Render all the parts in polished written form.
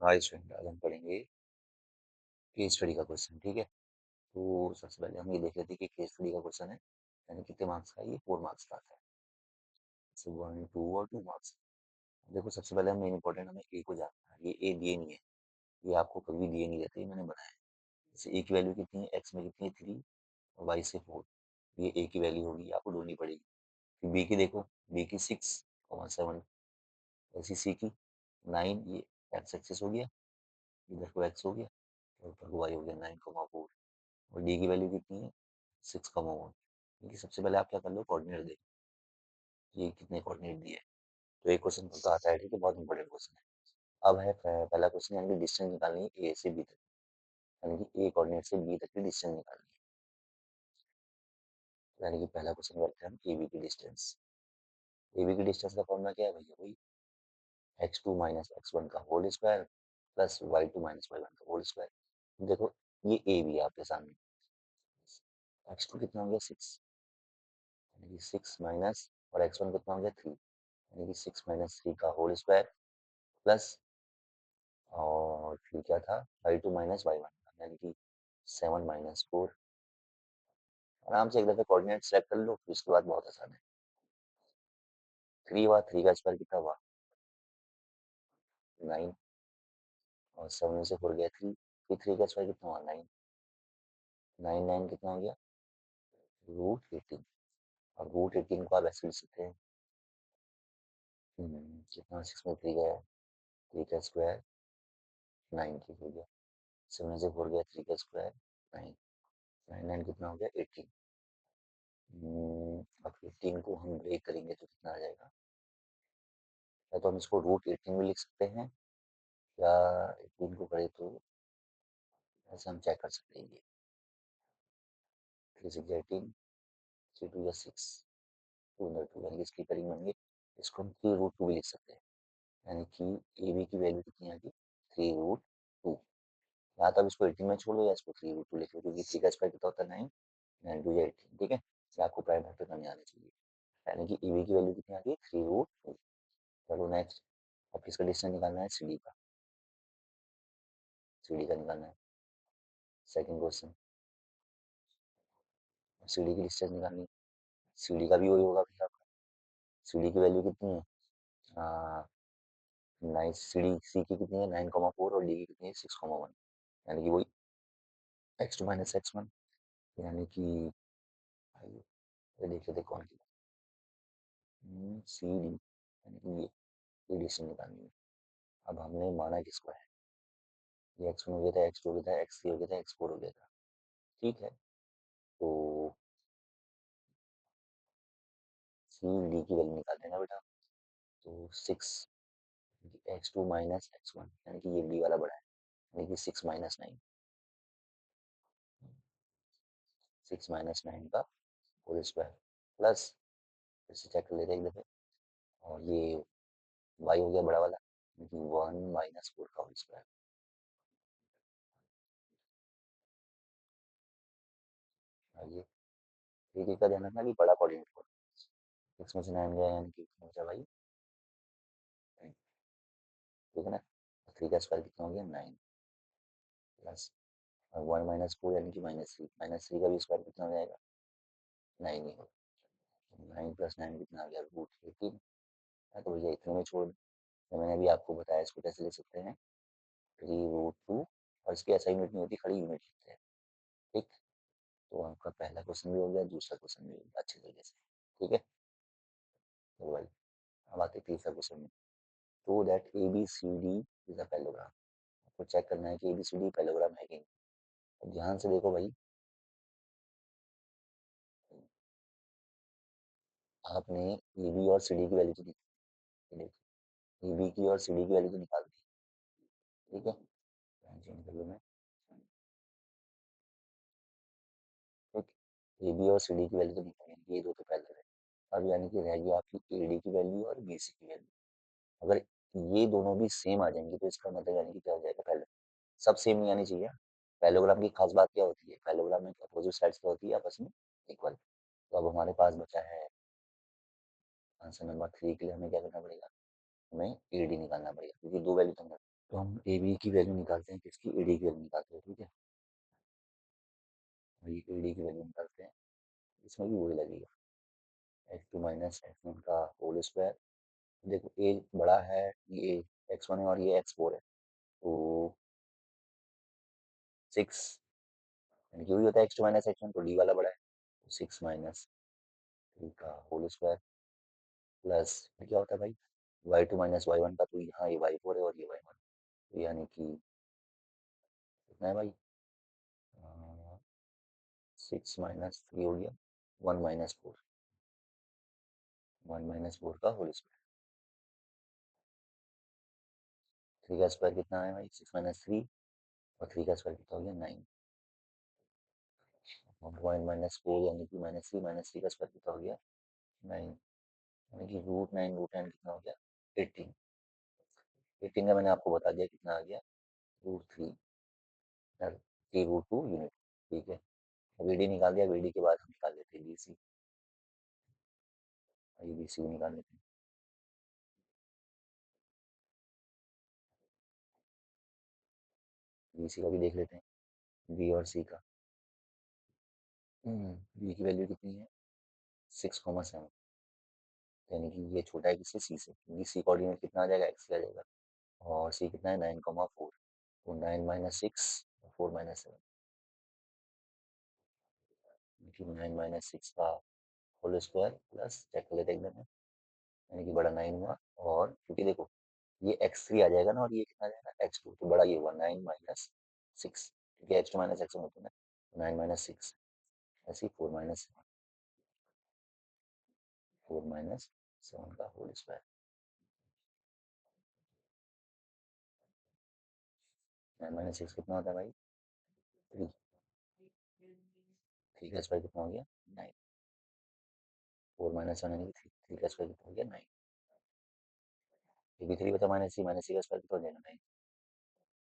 Hi student, आज हम पढ़ेंगे केस स्टडी का क्वेश्चन। ठीक है, तो सबसे पहले हम ये देख लेते हैं कि केस स्टडी का क्वेश्चन है यानी कितने मार्क्स का है। ये 4 मार्क्स का आता है। सो 1 2 और 2 मार्क्स। देखो, सबसे पहले मेन इंपॉर्टेंट हमें ए को जानना है। ये ए दिए नहीं है, ये आपको कभी दिए नहीं रहते, ये मैंने बनाया है। जैसे ए की वैल्यू कितनी है, एक्स में कितनी है 3 और वाई से 4। ये ए की वैल्यू होगी, आपको ढूंढनी पड़ेगी। फिर बी की देखो, बी की 6 7, ऐसी सी की 9। ये एक्स एक्सिस हो गया, इधर को एक्स हो गया और ऊपर को वाई हो गया 9 4। और डी की वैल्यू कितनी है 6 1। देखिए, सबसे पहले आप क्या कर लो, कोऑर्डिनेट देखो ये कितने कोऑर्डिनेट दिए हैं। तो एक क्वेश्चन तो आता है, ठीक है, बहुत इंपॉर्टेंट क्वेश्चन है। अब है पहला क्वेश्चन, यानी कि डिस्टेंस निकालनी है ए से बी तक, यानी कि ए कोऑर्डिनेट से बी तक की डिस्टेंस निकालनी है। यानी कि पहला क्वेश्चन करते हैं हम ए बी की डिस्टेंस। ए बी की डिस्टेंस का फॉर्मूला क्या है भैया, वही x2 माइनस x1 का whole square plus y2 minus y1 का होल स्क्वायर। देखो, ये ए बी है आपके सामने। x2 कितना हो गया 6, यानी कि 6 माइनस, और x1 कितना हो गया 3, यानी कि 6 - 3 का होल स्क्वायर प्लस, और फिर क्या था y2 माइनस y1 यानी कि 7 - 4। आराम से एक दफे कोऑर्डिनेट सेलेक्ट कर लो, फिर उसके बाद बहुत आसान है। 3 हुआ, 3 का स्क्वायर कितना हुआ 9, और 7 में से 4 गया 3, फिर 3 का स्क्वायर कितना हुआ 9, 9 9 कितना हो गया √18। और √18 को आप ऐसे लिख सकते हैं, कितना 6 में 3 गया, 3 का स्क्वायर 9 की हो गया, 7 में से 4 गया 3 का स्क्वायर 9, 9 9 कितना हो गया 18। अब 18 को हम ब्रेक करेंगे तो कितना आ जाएगा, या तो हम इसको √18 भी लिख सकते हैं, या 18 को करें तो ऐसे हम चेक कर सकते हैं। ये 3 6 18, 3 2 6, 2 यानी कि इसकी करेंगे बन गई। इसको हम 3√2 भी लिख सकते हैं, यानी कि ए बी की वैल्यू कितनी आ गई 3√2। या तो आप इसको 18 में छोड़ लो, या इसको 3√2 लिख लो, क्योंकि 3 का स्क्वायर कितना होता है 9, 9 2 18। ठीक है, ये आपको प्राइम फैक्टर करने आने चाहिए। यानी कि ए बी की वैल्यू कितनी आ गई 3√2। चलो नेक्स्ट, अब किसका डिस्टेंस निकालना है, सी डी का। सी डी का निकालना है, सेकंड क्वेश्चन। सी डी की डिस्टेंस निकालनी है, सी डी का भी वही होगा भैया आपका। सी डी की वैल्यू कितनी है, नाइन, सी डी सी की कितनी है 9 4, और डी की कितनी है 6 1, यानी कि वही x2 माइनस x1, यानी कि आइए ये देख लेते कौन की सी डी, यानी कि ये डिस्टेंस निकालनी है। अब हमने माना किसको है, ये x1 हो गया था, x2 हो गया था, x3 हो गया था, x4 हो गया था। ठीक है, तो सी डी की वैल्यू निकाल देना बेटा। तो 6 x2 माइनस x1, यानी कि ये डी वाला बड़ा है, यानी कि 6 - 9, 6 - 9 का होल स्क्वायर प्लस, फिर से चेक कर लेते हैं एक दफे, और ये y हो गया बड़ा वाला, यानी कि 1 - 4 का होल स्क्वायर। आइए, ये का ध्यान रखना कि बड़ा कोऑर्डिनेट हो, 6 में से 9 गया, यानी कि कितना बचा भाई 9। ठीक है ना, 3 का स्क्वायर कितना हो गया 9 प्लस 1 - 4, यानी कि -3, -3 का भी स्क्वायर कितना हो जाएगा 9 ही होगा। 9 + 9 कितना आ गया √18। तो भैया इतने में छोड़ दें। तो मैंने अभी आपको बताया, इसको कैसे लिख सकते हैं 3√2, और इसकी ऐसा यूनिट नहीं होती, खड़ी यूनिट लिखते हैं। ठीक, तो आपका पहला क्वेश्चन भी हो गया, दूसरा क्वेश्चन भी हो गया अच्छे तरीके से। ठीक है, तो भाई अब आते हैं तीसरा क्वेश्चन में। तो that A B C D is a parallelogram. आपको चेक करना है कि A B C D parallelogram है कि नहीं। अब ध्यान से देखो भाई, आपने ए बी और सी डी की वैल्यू तो देखो, ए बी की और सी डी की वैल्यू तो निकाल दी। ठीक है, चेंज कर लो मैं। ठीक, ए बी और सी डी की वैल्यू तो निकालेंगे, ये दो तो पैरेलल है। अब यानी कि रह गई आपकी ए डी की वैल्यू और बी सी की वैल्यू। अगर ये दोनों भी सेम आ जाएंगी तो इसका मतलब यानी कि क्या हो जाएगा, पहले सब सेम नहीं आनी चाहिए। पैरेललोग्राम की खास बात क्या होती है, पैरेललोग्राम में अपोजिट साइड्स क्या होती है आपस में इक्वल। तो अब हमारे पास बचा है आंसर नंबर 3 के लिए हमें क्या करना पड़ेगा, हमें ए डी निकालना पड़ेगा, क्योंकि दो वैल्यू तो हम ए बी की वैल्यू निकालते हैं, किसकी, ए डी की वैल्यू निकालते हैं, ठीक है। और ये ए डी की वैल्यू निकालते हैं, इसमें भी वही लगेगा, x two minus x one का होल स्क्वायर। देखो ए बड़ा है, ये एक्स वन है और ये एक्स फोर है, तो 6, यानी कि वही होता है x two minus x one, तो डी वाला बड़ा है, तो 6 - 3 का होल स्क्वायर प्लस क्या होता है भाई, y two minus y one का, तो यहाँ ये वाई फोर है और ये वाई वन, तो यानी कि कितना है भाई, 6 - 3 हो गया, 1 - 4, 1 - 4 का होल स्क्वायर। 3 का स्क्वायर कितना है भाई, 6 - 3, और 3 का स्क्वायर कितना हो गया, 9। 1 - 4 यानी कि -3 का स्क्वायर कितना हो गया, 9, यानी कि √9 √10 कितना हो गया, 18। 18 का मैंने आपको बता दिया कितना आ गया, √3, 3 √2 यूनिट, ठीक है। अब डी निकाल दिया, डी के बाद हम निकाल लेते हैं बी सी, ये बी सी निकाल लेते हैं। बी सी का भी देख लेते हैं, बी और सी का। बी की वैल्यू कितनी है, 6, 7, यानी कि ये छोटा है किससे, सी से, क्योंकि सी कोऑर्डिनेट कितना आ जाएगा, एक्स आ जाएगा, और सी कितना है, 9, 4, तो 9 - 6 4 - 7, 9 - 6 का होल स्क्वायर प्लस, चेक कर लेते हैं एकदम, यानी कि बड़ा 9 हुआ, और क्योंकि देखो ये x3 आ जाएगा ना, और ये कितना आ जाएगा, x2, तो बड़ा ये हुआ 9 - 6, क्योंकि x2 - x होता है, 9 - 6, ऐसे ही 4 - 7 का होल स्क्वायर। 9 - 6 कितना होता है भाई, 3, 3 का स्क्वायर कितना हो गया, 9, 4 - 7 यानी कि 3 का स्क्वायर कितना हो गया, 9, ये भी 3 बचा, -3 का स्क्वायर कितना हो जाएगा, 9,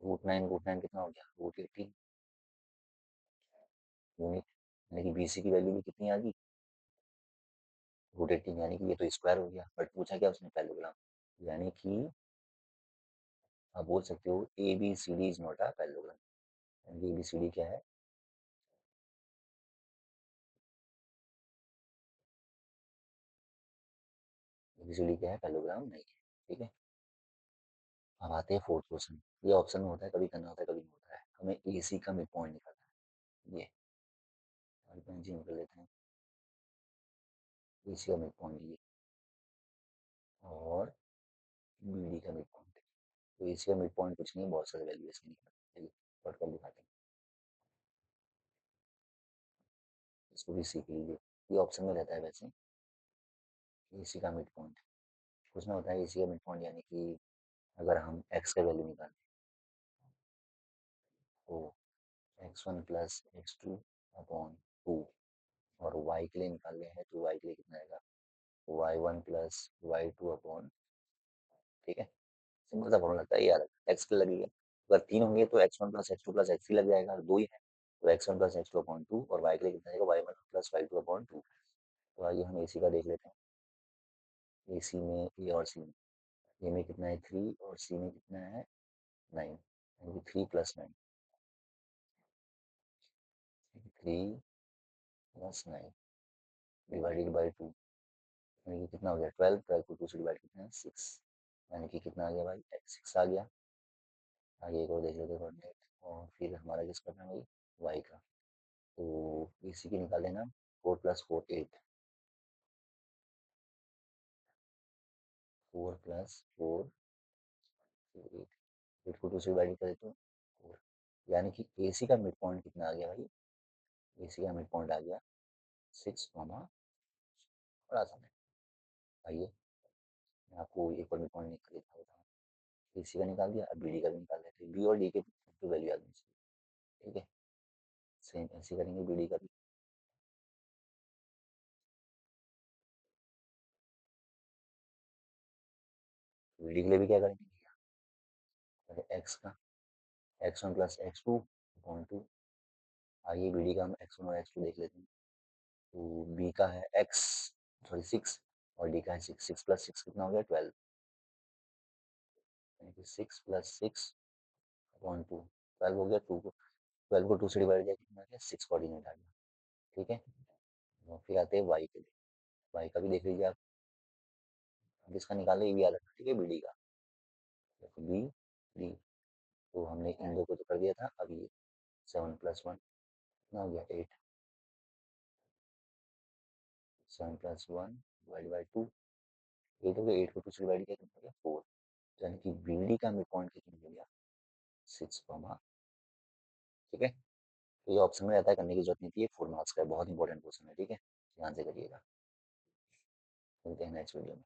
√9 कितना हो गया, √18 यूनिट, यानी कि बी सी की वैल्यू भी कितनी आ गई, √18, यानी कि ये तो स्क्वायर हो गया, बट पूछा क्या उसने, पैरेललोग्राम, यानी कि आप बोल सकते हो A B C D is not a parallelogram, यानी ए बी सी डी क्या है, ए बी सी डी क्या है, पैरेललोग्राम नहीं है, ठीक है। अब आते हैं फोर्थ क्वेश्चन, ये ऑप्शन में होता है, कभी करना होता है, कभी नहीं होता है, हमें ए सी का मिड पॉइंट निकालना है, ये जी निकल लेते हैं, ए सी का मिड पॉइंट ये, और बी डी का मिड पॉइंट, तो ए सी का मिड पॉइंट कुछ नहीं, बहुत सारे वैल्यू इसके निकलते हैं, शॉर्ट कर दिखाते हैं, इसको भी सीख लीजिए, ये ऑप्शन में रहता है वैसे, ए सी का मिड पॉइंट, कुछ ना होता है, ए सी का मिड पॉइंट यानी कि अगर हम एक्स का वैल्यू निकालें, तो x1 प्लस x2 अपॉन 2, और y के लिए निकालने हैं, तो y के लिए कितना आएगा, y1 प्लस y2 अपॉन, ठीक है, सिंपल सा फॉर्मूला लगता है यार, एक्स के लगेगा, अगर 3 होंगे तो x1 plus x2 plus x3 लग जाएगा, 2 ही है, तो x1 प्लस x2 अपॉन 2, और y के लिए कितना आएगा, y1 प्लस y2 अपॉन 2। तो आइए हम AC का देख लेते हैं, AC में ए और सी में, ए में कितना है 3, और सी में कितना है 9, यानी कि 3 + 9, 3 + 9 डिवाइडेड बाई 2, यानी कि कितना हो गया, 12, 12 को 2 से डिवाइड कितना है, 6, यानी कि कितना आ गया भाई, 6 आ गया। आगे एक और देख लेते हैं कोऑर्डिनेट, और फिर हमारा किस करना है भाई, वाई का, तो इसी की निकाल लेना, 4 + 4 8, 4 + 4 8, 8 को 2 से डिवाइड कर देते हो 4, यानी कि AC का मिड पॉइंट कितना आ गया भाई, AC का मिड पॉइंट आ गया 6, और आसान है, आइए मैं आपको एक और मिड पॉइंट निकाल देता हूँ, AC का निकाल दिया, अब BD का भी निकाल लेते हैं, बी और डी के तो वैल्यू आ गई, ठीक है, सेम ऐसे करेंगे BD का भी, BD के लिए भी क्या करेंगे, पहले एक्स का, x1 प्लस x2 अपॉन 2, आइए BD का हम x1 और x2 देख लेते हैं, तो बी का है x, सॉरी 6, और डी का है 6, 6 + 6 कितना हो गया, 12, यानी कि 6 + 6 वन टू 12 हो गया, टू को 12 को 2 से डिवाइड किया कितना आ गया 6 कोऑर्डिनेट आ गया। ठीक है, और फिर आते हैं वाई के लिए। वाई का भी देख लीजिए आप, अब इसका निकालना ये भी याद रखना, ठीक है, बी डी का। देखो बी डी, तो हमने इन दो को तो कर दिया था, अब ये 7 + 1 कितना हो गया 8, 7 + 1 डिवाइड बाई 2, 8 हो गया, 8 को 2 से डिवाइड किया कितना हो गया 4, यानी कि बी डी का मिड पॉइंट कितना हो गया 6, ठीक है। तो ये ऑप्शन में रहता है, करने की जरूरत नहीं थी, ये 4 मार्क्स का है, बहुत इंपॉर्टेंट क्वेश्चन है, ठीक है, ध्यान से करिएगा। मिलते हैं नेक्स्ट वीडियो में।